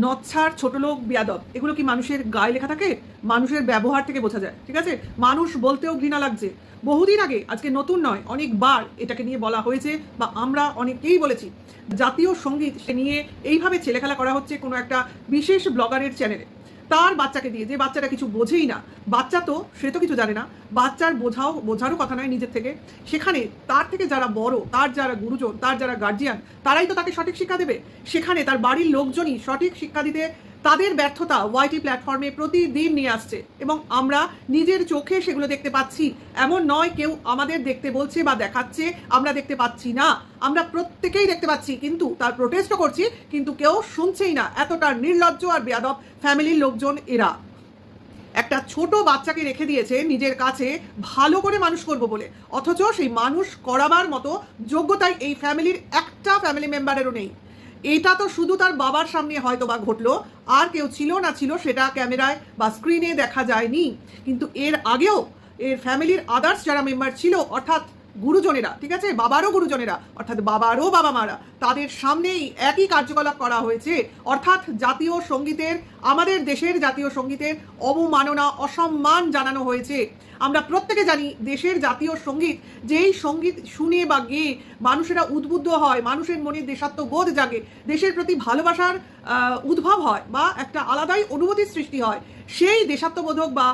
নচ্ছার ছোট লোক বিয়াদব এগুলো কি মানুষের গায়ে লেখা থাকে? মানুষের ব্যবহার থেকে বোঝা যায়। ঠিক আছে, মানুষ বলতেও ঘৃণা লাগছে। বহুদিন আগে, আজকে নতুন নয়, অনেকবার এটাকে নিয়ে বলা হয়েছে বা আমরা অনেকেই বলেছি। জাতীয় সঙ্গীত সে নিয়ে এইভাবে ছেলেখেলা করা হচ্ছে কোনো একটা বিশেষ ব্লগারের চ্যানেলে, তার বাচ্চাকে দিয়ে, যে বাচ্চাটা কিছু বোঝেই না। বাচ্চা তো, সে তো কিছু জানে না, বাচ্চার বোঝারও কথা নয় নিজের থেকে। সেখানে তার থেকে যারা বড়, তার যারা গুরুজন, তার যারা গার্জিয়ান, তারাই তো তাকে সঠিক শিক্ষা দেবে। সেখানে তার বাড়ির লোকজনই সঠিক শিক্ষা দিতে তাদের ব্যর্থতা ওয়াইটি প্ল্যাটফর্মে প্রতিদিন নিয়ে আসছে এবং আমরা নিজের চোখে সেগুলো দেখতে পাচ্ছি। এমন নয় কেউ আমাদের দেখতে বলছে বা দেখাচ্ছে আমরা দেখতে পাচ্ছি না, আমরা প্রত্যেকেই দেখতে পাচ্ছি, কিন্তু তার প্রোটেস্টও করছি, কিন্তু কেউ শুনছেই না। এতটা নির্লজ্জ আর বেয়াদব ফ্যামিলির লোকজন এরা। একটা ছোট বাচ্চাকে রেখে দিয়েছে নিজের কাছে ভালো করে মানুষ করব বলে, অথচ সেই মানুষ করাবার মতো যোগ্যতাই এই ফ্যামিলির একটা ফ্যামিলি মেম্বারেরও নেই। এটা তো শুধু তার বাবার সামনে হয়তো বা ঘটলো, আর কেউ ছিল না ছিল সেটা ক্যামেরায় বা স্ক্রিনে দেখা যায়নি। কিন্তু এর আগেও এর ফ্যামিলির আদার্স যারা মেম্বার ছিল, অর্থাৎ গুরুজনেরা, ঠিক আছে, বাবারও গুরুজনেরা, অর্থাৎ বাবারও বাবা মারা, তাদের সামনেই একই কার্যকলাপ করা হয়েছে। অর্থাৎ জাতীয় সঙ্গীতের, আমাদের দেশের জাতীয় সঙ্গীতের অবমাননা, অসম্মান জানানো হয়েছে। আমরা প্রত্যেকে জানি দেশের জাতীয় সঙ্গীত, যেই সঙ্গীত শুনে বা গেয়ে মানুষেরা উদ্বুদ্ধ হয়, মানুষের মনে দেশাত্মবোধ জাগে, দেশের প্রতি ভালোবাসার উদ্ভব হয় বা একটা আলাদাই অনুভূতির সৃষ্টি হয়, সেই দেশাত্মবোধক বা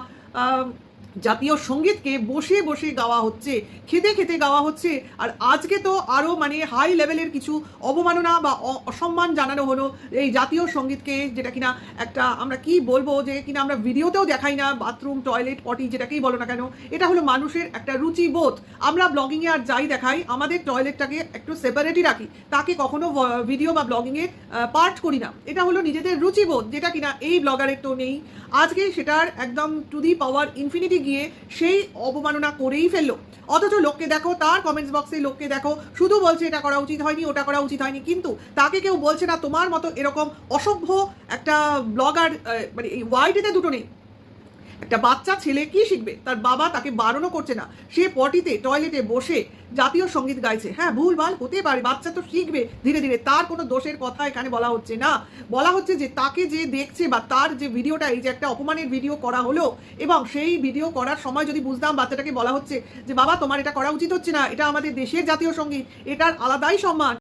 জাতীয় সঙ্গীতকে বসে বসে গাওয়া হচ্ছে, খেতে খেতে গাওয়া হচ্ছে। আর আজকে তো আরও হাই লেভেলের কিছু অবমাননা বা অসম্মান জানানো হলো এই জাতীয় সঙ্গীতকে, যেটা কিনা একটা, আমরা কি বলবো, যে কিনা আমরা ভিডিওতেও দেখাই না, বাথরুম, টয়লেট, পটি, যেটাকেই বলো না কেন, এটা হলো মানুষের একটা রুচিবোধ। আমরা ব্লগিংয়ে আর যাই দেখাই, আমাদের টয়লেটটাকে একটু সেপারেটই রাখি, তাকে কখনো ভিডিও বা ব্লগিংয়ে পার্ট করি না। এটা হলো নিজেদের রুচিবোধ, যেটা কিনা এই ব্লগারের তো নেই। আজকে সেটার একদম টু দি পাওয়ার ইনফিনিটি গিয়ে সেই অবমাননা করেই ফেললো। অথচ লোককে দেখো, তার কমেন্টস বক্সে লোককে দেখো, শুধু বলছে এটা করা উচিত হয়নি, ওটা করা উচিত হয়নি, কিন্তু তাকে কেউ বলছে না তোমার মতো এরকম অসভ্য একটা ব্লগার এই ওয়াইটিতে দুটো নেই। একটা বাচ্চা ছেলে কি শিখবে? তার বাবা তাকে বারণও করছে না, সে পটিতে, টয়লেটে বসে জাতীয় সঙ্গীত গাইছে। হ্যাঁ, ভুলভাল হতে পারে, বাচ্চা তো শিখবে ধীরে ধীরে, তার কোনো দোষের কথা এখানে বলা হচ্ছে না। বলা হচ্ছে যে তাকে যে দেখছে বা তার যে ভিডিওটা, এই যে একটা অপমানের ভিডিও করা হলো, এবং সেই ভিডিও করার সময় যদি বুঝতাম, বাচ্চাটাকে বলা হচ্ছে যে বাবা তোমার এটা করা উচিত হচ্ছে না, এটা আমাদের দেশের জাতীয় সঙ্গীত, এটার আলাদাই সম্মান।